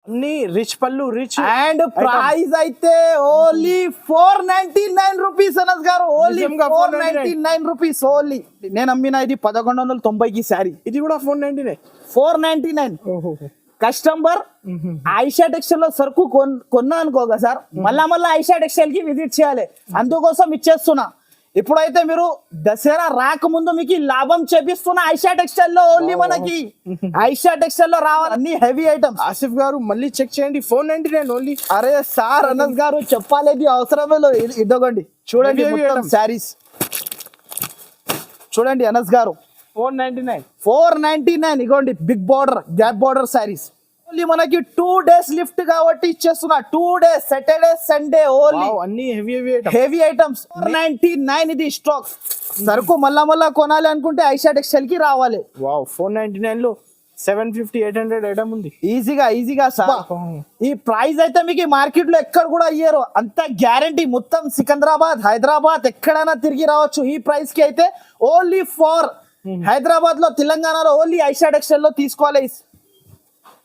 అన్ని రిచ్ పళ్ళు rich and price అయితే ఓన్లీ 499 రూపీస్ అనస్ గారు. Only 499 rupees only. నేను అమ్మిన ఇది 1190కి శారీ. ఇది కూడా 499. కస్టమర్ ఐషా టెక్స్టైల్ లో సరుకు కొన్నా అనుకోగా సార్, మళ్ళా ఐషా టెక్స్టైల్ కి విజిట్ చేయాలి. అందుకోసం ఇచ్చేస్తున్నా. ఇప్పుడైతే మీరు దసరా రాకముందు మీకు లాభం చేపిస్తున్నా ఐషా టెక్స్టైల్ లో. ఓన్లీ మనకి ఐషా టెక్స్టైల్ లో రావాలి అన్ని హెవీ ఐటమ్స్. ఆసిఫ్ గారు మళ్ళీ చెక్ చేయండి, 499 ఓన్లీ. అరే సార్ అనస్ గారు చెప్పాలి అవసరమే లేదు. ఇదొకండి చూడండి శారీస్ చూడండి అనస్ గారు. 499 ఇగోండి big border gap border sarees. Only మనకి 2 days లిఫ్ట్ కాబట్టి ఇచ్చేస్తున్నా. 2 days సాటర్డే సండే ఓన్లీ అన్ని హెవీ ఐటమ్స్. 499 ఇది స్టాక్. సరుకు మళ్ళా కొనాలి అనుకుంటే ఐషా టెక్స్టైల్ కి రావాలి. వావ్ 499 లో 750-800 ఐటమ్ ఉంది ఈజీగా సార్. ఈ ప్రైస్ అయితే మీకు మార్కెట్ లో ఎక్కడ కూడా అయ్యారు అంత గ్యారంటీ. మొత్తం సికింద్రాబాద్ హైదరాబాద్ ఎక్కడైనా తిరిగి రావచ్చు ఈ ప్రైస్ కి. అయితే ఓన్లీ ఫర్ హైదరాబాద్ లో తెలంగాణలో ఓన్లీ ఐషా టెక్స్టైల్ లో తీసుకోవాలి.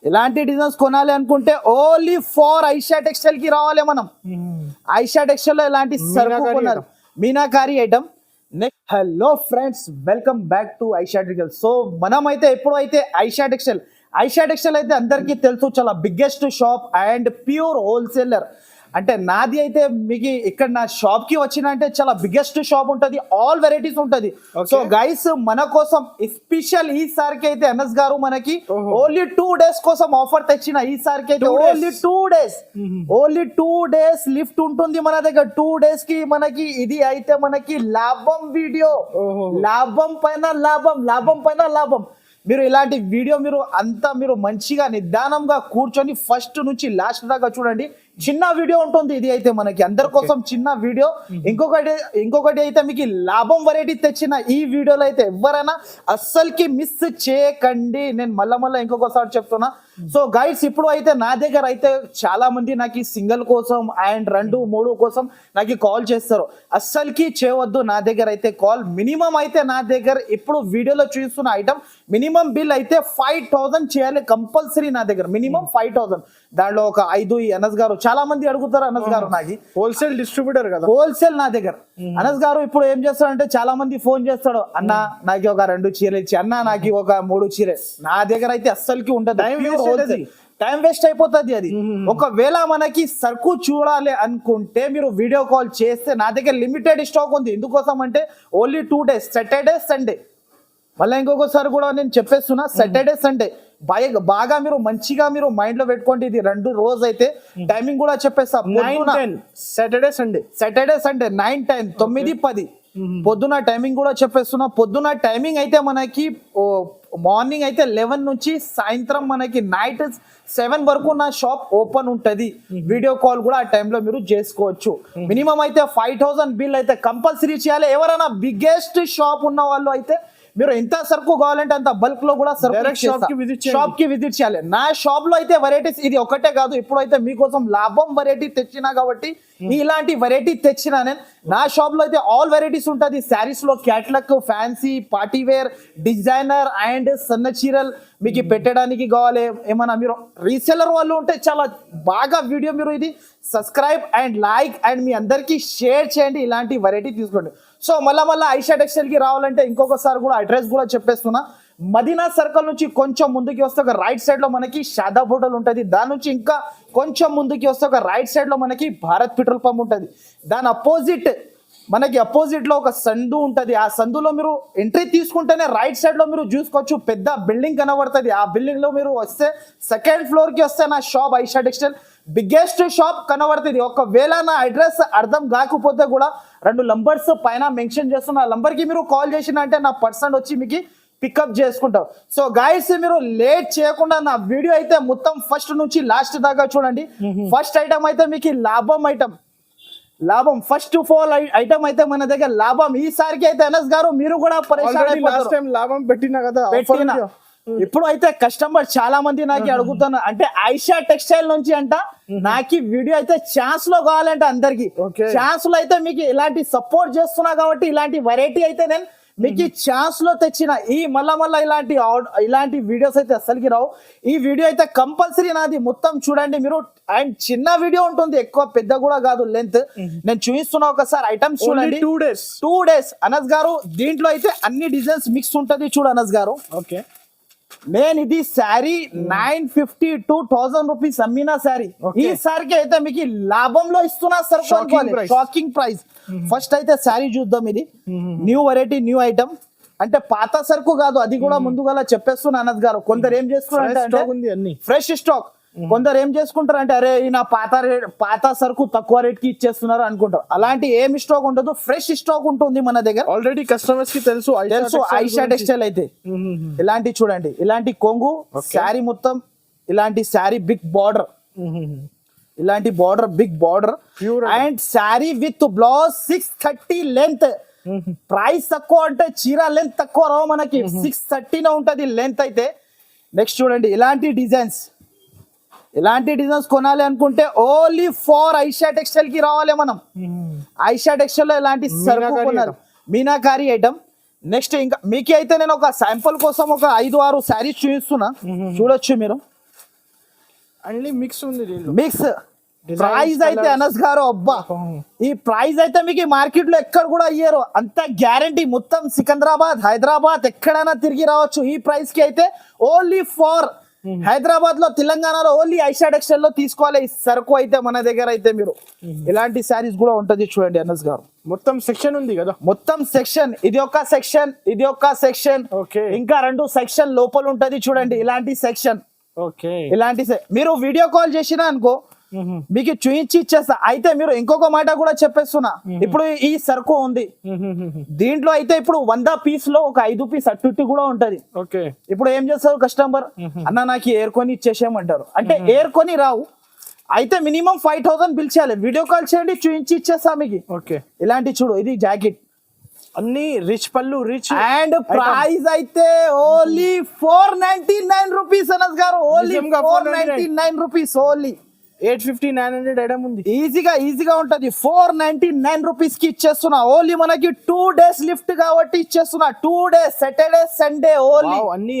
ఇలాంటి డిజైన్స్ కొనాలి అనుకుంటే ఓన్లీ ఫర్ ఐషా టెక్స్టైల్ కి రావాలి మనం. ఐషా టెక్స్టైల్ లో ఇలాంటి సరుకు కొనాలి. Meenakari item. Next hello friends, welcome back to Aisha textile. So మనం అయితే ఎప్పుడైతే ఐషా టెక్స్టైల్ అయితే అందరికీ తెలుసు, చాలా biggest shop and pure wholesaler. అంటే నాది అయితే మీకు ఇక్కడ నా షాప్ కి వచ్చిన అంటే చాలా బిగ్గెస్ట్ షాప్ ఉంటది, ఆల్ వెరైటీస్ ఉంటది. సో గైస్ మన కోసం స్పెషల్ ఈసారికి అయితే ఎన్ఎస్ గారు మనకి ఓన్లీ 2 days కోసం ఆఫర్ తెచ్చిన. ఈసారికి అయితే ఓన్లీ 2 days లిఫ్ట్ ఉంటుంది మన దగ్గర. 2 days కి మనకి ఇది అయితే మనకి లాభం వీడియో. లాభం పైన లాభం. మీరు ఇలాంటి వీడియో మీరు మంచిగా నిదానంగా కూర్చొని ఫస్ట్ నుంచి లాస్ట్ దాకా చూడండి. చిన్న వీడియో ఉంటుంది ఇది అయితే మనకి అందరి కోసం చిన్న వీడియో. ఇంకొకటి అయితే మీకు లాభం వెరైటీ తెచ్చిన ఈ వీడియోలో అయితే ఎవరైనా అస్సలకి మిస్ చేయకండి. నేను మళ్ళా ఇంకొకసారి చెప్తున్నా. సో గైడ్స్ ఇప్పుడు అయితే నా దగ్గర అయితే చాలా మంది నాకు సింగిల్ కోసం అండ్ 2-3 కోసం నాకు కాల్ చేస్తారు. అస్సలకి చేయవద్దు నా దగ్గర అయితే కాల్. మినిమం అయితే నా దగ్గర ఇప్పుడు వీడియోలో చూస్తున్న ఐటమ్ మినిమం బిల్ అయితే 5000 చేయాలి కంపల్సరీ నా దగ్గర. మినిమం 5000. దాంట్లో ఒక 5 ఎన్ఎస్ గారు చాలా మంది అడుగుతారు. అనస్ గారు నాకు హోల్సేల్ డిస్ట్రిబ్యూటర్ కదా, హోల్సేల్ నా దగ్గర. అనస్ గారు ఇప్పుడు ఏం చేస్తాడంటే చాలా మంది ఫోన్ చేస్తాడు, అన్న నాకు ఒక 2 చీరలు ఇచ్చి, అన్న నాకు ఒక 3 చీరలు. నా దగ్గర అయితే అస్సలకి ఉండదు. టైం వేస్ట్ అయిపోతుంది అది. ఒకవేళ మనకి సరుకు చూడాలి అనుకుంటే మీరు వీడియో కాల్ చేస్తే నా దగ్గర లిమిటెడ్ స్టాక్ ఉంది. ఎందుకోసం అంటే ఓన్లీ 2 days సాటర్డే సండే. మళ్ళీ ఇంకొకసారి కూడా నేను చెప్పేస్తున్నా, సాటర్డే సండే బాగా మీరు మంచిగా మీరు మైండ్ లో పెట్టుకోండి. ఇది 2 రోజు అయితే టైమింగ్ కూడా చెప్పేస్తా. సాటర్డే సండే 9-10 9-10 పొద్దున టైమింగ్ కూడా చెప్పేస్తున్నా. పొద్దున టైమింగ్ అయితే మనకి మార్నింగ్ అయితే 11 నుంచి సాయంత్రం మనకి నైట్ 7 వరకు నా షాప్ ఓపెన్ ఉంటది. వీడియో కాల్ కూడా ఆ టైంలో మీరు చేసుకోవచ్చు. మినిమం అయితే 5000 బిల్ అయితే కంపల్సరీ చేయాలి. ఎవరైనా బిగ్గెస్ట్ షాప్ ఉన్న వాళ్ళు అయితే మీరు ఎంత సరుకు కావాలంటే అంత బల్క్ లో కూడా షాప్ కి విజిట్ చేయాలి. నా షాప్ లో అయితే వెరైటీస్ ఇది ఒకటే కాదు, ఇప్పుడు అయితే మీకోసం లాభం వెరైటీ తెచ్చినా కాబట్టి ఇలాంటి వెరైటీ తెచ్చినా నేను. నా షాప్ లో అయితే ఆల్ వెరైటీస్ ఉంటుంది. శారీస్ లో catalogue, fancy, party wear, designer and సన్న చీరలు మీకు పెట్టడానికి కావాలి. ఏమన్నా మీరు రీసెలర్ వాళ్ళు ఉంటే చాలా బాగా వీడియో మీరు ఇది సబ్స్క్రైబ్ అండ్ లైక్ అండ్ మీ అందరికి షేర్ చేయండి. ఇలాంటి వెరైటీ తీసుకోండి. సో మళ్ళా ఐషా టెక్స్టైల్ కి రావాలంటే ఇంకొకసారి కూడా అడ్రస్ కూడా చెప్పేస్తున్నా. మదీనా సర్కిల్ నుంచి కొంచెం ముందుకి వస్తే ఒక రైట్ సైడ్ లో మనకి షాదాబ్ హోటల్ ఉంటుంది. దాని నుంచి ఇంకా కొంచెం ముందుకి వస్తే ఒక రైట్ సైడ్ లో మనకి భారత్ పెట్రోల్ పంప్ ఉంటుంది. దాని అపోజిట్ లో ఒక సందు ఉంటది. ఆ సందులో మీరు ఎంట్రీ తీసుకుంటేనే రైట్ సైడ్ లో మీరు చూసుకోవచ్చు పెద్ద బిల్డింగ్ కనబడుతుంది. ఆ బిల్డింగ్ లో మీరు వస్తే 2nd floor కి వస్తే నా shop Aisha textile biggest shop కనబడుతుంది. ఒకవేళ నా అడ్రస్ అర్థం కాకపోతే కూడా 2 నంబర్స్ పైన మెన్షన్ చేస్తున్న నంబర్ కి మీరు కాల్ చేసిన అంటే నా పర్సన్ వచ్చి మీకు పికప్ చేసుకుంటాం. సో గైడ్స్ మీరు లేట్ చేయకుండా నా వీడియో అయితే మొత్తం ఫస్ట్ నుంచి లాస్ట్ దాకా చూడండి. ఫస్ట్ ఐటమ్ అయితే మీకు లాభం ఫస్ట్ ఆఫ్ ఆల్ ఐటమ్ అయితే మన దగ్గర లాభం. ఈసారికి అయితే ఎన్ఎస్ గారు మీరు కూడా లాభం పెట్టినా కదా. ఇప్పుడు అయితే కస్టమర్ చాలా మంది నాకు అడుగుతున్నారు, అంటే ఐషా టెక్స్టైల్ నుంచి అంట నాకు వీడియో అయితే ఛాన్స్ లో కావాలంటే అందరికి ఛాన్స్ లో అయితే మీకు ఇలాంటి సపోర్ట్ చేస్తున్నా కాబట్టి ఇలాంటి వెరైటీ అయితే నేను మీకు ఈ ఛాన్స్ లో తెచ్చిన ఈ మళ్ళా ఇలాంటి వీడియోస్ అయితే అస్సలకి రావు. ఈ వీడియో అయితే కంపల్సరీ నాది మొత్తం చూడండి మీరు. అండ్ చిన్న వీడియో ఉంటుంది, ఎక్కువ పెద్ద కూడా కాదు లెంత్. నేను చూపిస్తున్నా ఒకసారి ఐటమ్స్ చూడండి. 2 days అనస్ గారు. దీంట్లో అయితే అన్ని డిజైన్స్ మిక్స్ ఉంటది చూడు అనస్ గారు. ఓకే, నేను ఇది శారీ 950 to 1000 రూపీస్ అమ్మిన శారీ. ఈ సారికి అయితే మీకు లాభంలో ఇస్తున్నా సార్. Shocking price. ఫస్ట్ అయితే శారీ చూద్దాం. ఇది న్యూ వెరైటీ, న్యూ ఐటమ్. అంటే పాత సరుకు కాదు, అది కూడా ముందుగా చెప్పేస్తున్నా అనస్ గారు. కొందరు ఏం చేసుకున్నారు, ఫ్రెష్ స్టాక్. కొందరు ఏం చేసుకుంటారు అంటే అరే ఈ నా పాత సరుకు తక్కువ రేట్ కి ఇచ్చేస్తున్నారు అనుకుంటారు. అలాంటి ఏం స్టాక్ ఉండదు, ఫ్రెష్ స్టాక్ ఉంటుంది మన దగ్గర. ఆల్రెడీ కస్టమర్స్ కి తెలుసు ఐషా టెక్స్టైల్ అయితే. ఇలాంటి చూడండి, ఇలాంటి కొంగు శారీ మొత్తం, ఇలాంటి శారీ బిగ్ బార్డర్, ఇలాంటి border big border. And sari with blouse 630 length. Price తక్కువ అంటే చీర లెంత్ తక్కువ రావు మనకి, 630 ఉంటది లెంత్ అయితే. నెక్స్ట్ చూడండి, ఇలాంటి డిజైన్స్ కొనాలి అనుకుంటే ఓన్లీ ఫర్ ఐషా టెక్స్టైల్ కి రావాలి మనం. ఐషా టెక్స్టైల్ లో ఇలాంటి సరుకు కొనాలి, మీనాకారి ఐటమ్. నెక్స్ట్ ఇంకా మీకు అయితే నేను ఒక శాంపుల్ కోసం ఒక 5-6 శారీస్ చూపిస్తున్నా, చూడొచ్చు మీరు. అన్ని మిక్స్ ఉంది, మిక్స్. ప్రైస్ అయితే అనస్ గారు అబ్బా, ఈ ప్రైస్ అయితే మీకు మార్కెట్ లో ఎక్కడ కూడా ఇయ్యరు, అంత గ్యారంటీ. మొత్తం సికింద్రాబాద్, హైదరాబాద్ ఎక్కడైనా తిరిగి రావచ్చు. ఈ ప్రైస్ కి అయితే ఓన్లీ ఫర్ హైదరాబాద్ లో, తెలంగాణలో ఓన్లీ ఐషా టెక్స్టైల్ లో తీసుకోవాలి ఈ సరుకు అయితే మన దగ్గర అయితే. మీరు ఇలాంటి శారీస్ కూడా ఉంటది చూడండి అనస్ గారు. మొత్తం సెక్షన్ ఉంది కదా, మొత్తం సెక్షన్. ఇది ఒక సెక్షన్, ఇది ఒక సెక్షన్, ఇంకా 2 సెక్షన్ లోపల ఉంటది చూడండి. ఇలాంటి సెక్షన్, ఇలాంటి మీరు వీడియో కాల్ చేసినా అనుకో మీకు చూయించి ఇచ్చేస్తా. అయితే మీరు ఇంకొక మాట కూడా చెప్పేస్తున్నా, ఇప్పుడు ఈ సరుకు ఉంది దీంట్లో అయితే ఇప్పుడు 100 పీస్ లో ఒక 5 పీస్ అటు ఇటు కూడా ఉంటది. ఇప్పుడు ఏం చేస్తారు కస్టమర్, అన్న నాకు ఎయిర్ కొని ఇచ్చేసేయమంటారు. అంటే ఎయిర్ కొని రావు, అయితే మినిమం 5000 బిల్ చేయాలి. వీడియో కాల్ చేయండి, చూయించి ఇచ్చేస్తా మీకు. ఇలాంటి చూడు, ఇది జాకెట్, అన్ని రిచ్ పళ్ళు, రిచ్. అండ్ ప్రైస్ అయితే ఓన్లీ 499 రూపీస్ అనస్ గారు. Only 499 rupees. ఓన్లీ 850-900 ఐటమ్ ఉంది. ఈజీగా ఉంటది. 499 రూపీస్ కి ఇచ్చేస్తున్నా. ఓన్లీ మనకి 2 days లిఫ్ట్ కాబట్టి ఇచ్చేస్తున్నా. 2 days, సాటర్డే సండే ఓన్లీ. అన్ని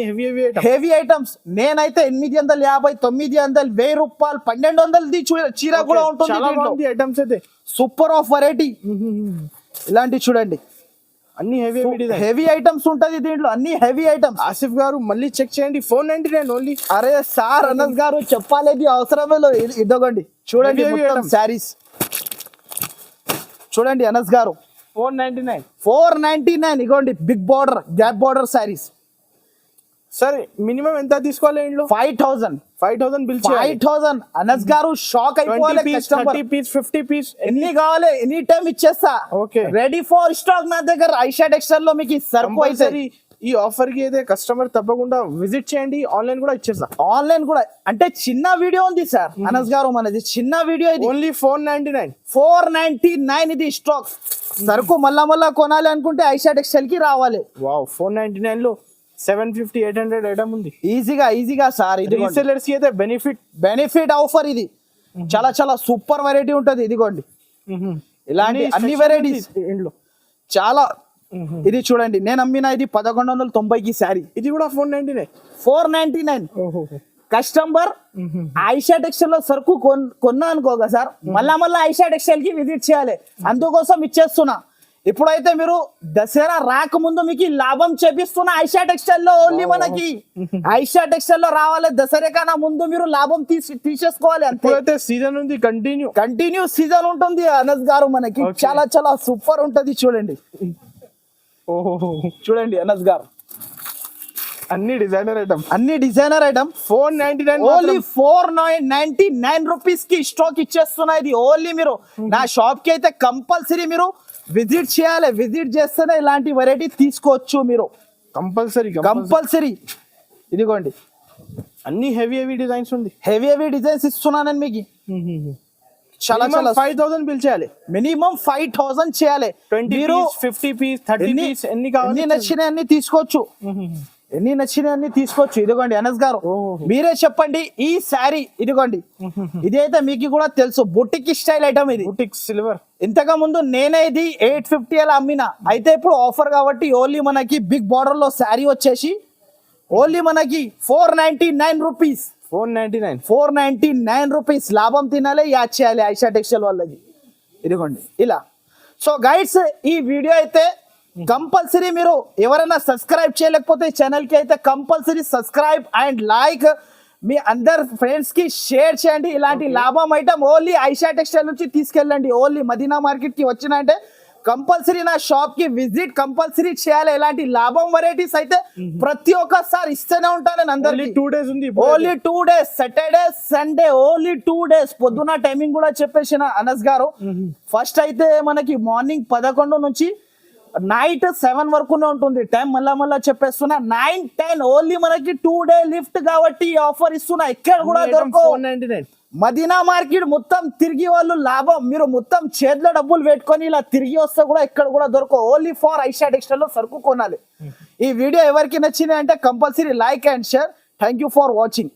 హెవీ ఐటమ్స్. నేనైతే 850, 900, 1000 రూపాయలు, 1200 చీర కూడా ఉంటుంది. ఐటమ్స్ అయితే సూపర్ ఆఫ్ వెరైటీ. ఇలాంటి చూడండి, అన్ని హెవీ ఐటమ్స్ ఉంటది దీంట్లో, అన్ని హెవీ ఐటమ్స్. ఆసిఫ్ గారు మళ్ళీ చెక్ చేయండి, 499 ఓన్లీ. అరే సార్ అనస్ గారు చెప్పాలి అవసరమే లేదు. ఇదొకండి చూడండి, శారీస్ చూడండి అనస్ గారు. 499 ఇగోండి, big border, gap border sarees. సరే మినిమం ఎంత తీసుకోవాలి ఇంట్లో? 5000 బిల్ 5000. అనస్ గారు షాక్ అయిపోవాలి. 30 పీస్ 50 పీస్ ఎన్ని కావాలి ఎనీ టైం ఇచ్చేస్తా. రెడీ ఫర్ స్టాక్ నా దగ్గర ఐషా టెక్స్టైల్ లో. మీకు సరుకు అయితే ఈ ఆఫర్ కి అయితే కస్టమర్ తప్పకుండా విజిట్ చేయండి. ఆన్లైన్ కూడా ఇచ్చేస్తా. ఆన్లైన్ కూడా అంటే చిన్న వీడియో ఉంది సార్ అనస్ గారు, మనది చిన్న వీడియో. ఇది ఓన్లీ 499 ఇది స్టాక్. సరుకు మళ్ళా కొనాలి అనుకుంటే ఐషా టెక్స్టైల్ కి రావాలి. 499 లో 750-800 ఐటమ్ ఉంది. ఈజీగా సార్. ఇది రీసెల్లర్స్ కి అయితే బెనిఫిట్ ఆఫర్. ఇది చాలా సూపర్ వెరైటీ ఉంటది. ఇదిగోండి ఇలాంటి అన్ని వెరైటీస్ ఇంట్లో చాలా. ఇది చూడండి, నేను అమ్మిన ఇది 1190కి శారీ. ఇది కూడా 499. కస్టమర్ ఐషా టెక్స్టైల్ లో సరుకు కొన్నా అనుకోగా సార్, మళ్ళా ఐషా టెక్స్టైల్ కి విజిట్ చేయాలి. అందుకోసం ఇచ్చేస్తున్నా. ఇప్పుడైతే మీరు దసరా రాకముందు మీకు లాభం చేపిస్తున్నా ఐషా టెక్స్టైల్ లో. ఓన్లీ మనకి ఐషా టెక్స్టైల్ లో రావాలి. దసరా కన్నా ముందు మీరు లాభం తీసేసుకోవాలి. అంతే. సీజన్ ఉంది, కంటిన్యూ సీజన్ ఉంటుంది అనస్ గారు. మనకి చాలా సూపర్ ఉంటది. చూడండి అనస్ గారు, అన్ని డిజైనర్ ఐటమ్ 499. ఓన్లీ 499 రూపీస్ కి స్టాక్ ఇచ్చేస్తున్నా. ఇది ఓన్లీ మీరు నా షాప్ కి అయితే కంపల్సరీ మీరు విజిట్ చేయాలి. విజిట్ చేస్తేనే ఇలాంటి వెరైటీ తీసుకోవచ్చు మీరు. కంపల్సరీ. ఇదిగోండి అన్ని హెవీ డిజైన్స్ ఉంది. హెవీ డిజైన్స్ ఇస్తున్నాను మీకు. చాలా 5000 బిల్ చేయాలి. మినిమం 5000 చేయాలి. 20 పీస్ 50 పీస్ 30 పీస్ ఎన్ని కావాలి నచ్చినాయి అన్ని తీసుకోవచ్చు. ఎన్ని నచ్చినాయి అన్ని తీసుకోవచ్చు. ఇదిగోండి అనస్ గారు, మీరే చెప్పండి. ఈ శారీ ఇదిగోండి, ఇదైతే మీకు కూడా తెలుసు బుటిక్ స్టైల్ ఐటమ్ ఇది. Boutique silver. ఇంతకు ముందు నేనే ఇది 850 అలా అమ్మినా. అయితే ఇప్పుడు ఆఫర్ కాబట్టి ఓన్లీ మనకి బిగ్ బార్డర్ లో శారీ వచ్చేసి ఓన్లీ మనకి 499 రూపీస్. 499. 499 రూపీస్. లాభం తినాలి, యాడ్ చేయాలి ఐషా టెక్స్టైల్ వాళ్ళకి. ఇదిగోండి ఇలా. సో గైడ్స్, ఈ వీడియో అయితే కంపల్సరీ మీరు ఎవరైనా సబ్స్క్రైబ్ చేయలేకపోతే ఛానల్ కి అయితే కంపల్సరీ సబ్స్క్రైబ్ అండ్ లైక్ మీ అందరు ఫ్రెండ్స్ కి షేర్ చేయండి. ఇలాంటి లాభం ఐటమ్ ఓన్లీ ఐషా టెక్స్టైల్ నుంచి తీసుకెళ్ళండి. ఓన్లీ మదీనా మార్కెట్ కి వచ్చినంటే కంపల్సరీ నా షాప్ కి విజిట్ కంపల్సరీ చేయాలి. ఇలాంటి లాభం వెరైటీస్ అయితే ప్రతి ఒక్కసారి ఇస్తూనే ఉంటాను నేను అందరికి. 2 days ఉంది. Only 2 days, Saturday Sunday only 2 days. పొద్దున టైమింగ్ కూడా చెప్పేసిన అనస్ గారు. ఫస్ట్ అయితే మనకి మార్నింగ్ 11 నుంచి నైట్ 7 వరకునే ఉంటుంది టైం. మళ్ళా చెప్పేస్తున్నా 9-10 ఓన్లీ మనకి 2 day లిఫ్ట్ కాబట్టి ఈ ఆఫర్ ఇస్తున్నా. ఎక్కడ కూడా దొరకవు. 499. మదీనా మార్కెట్ మొత్తం తిరిగి వాళ్ళు లాభం, మీరు మొత్తం చేతిలో డబ్బులు పెట్టుకొని ఇలా తిరిగి వస్తే కూడా ఎక్కడ కూడా దొరకవు. ఓన్లీ ఫర్ ఐషా టెక్స్టైల్ లో సరుకు కొనాలి. ఈ వీడియో ఎవరికి నచ్చింది అంటే compulsory like and share. Thank you for watching.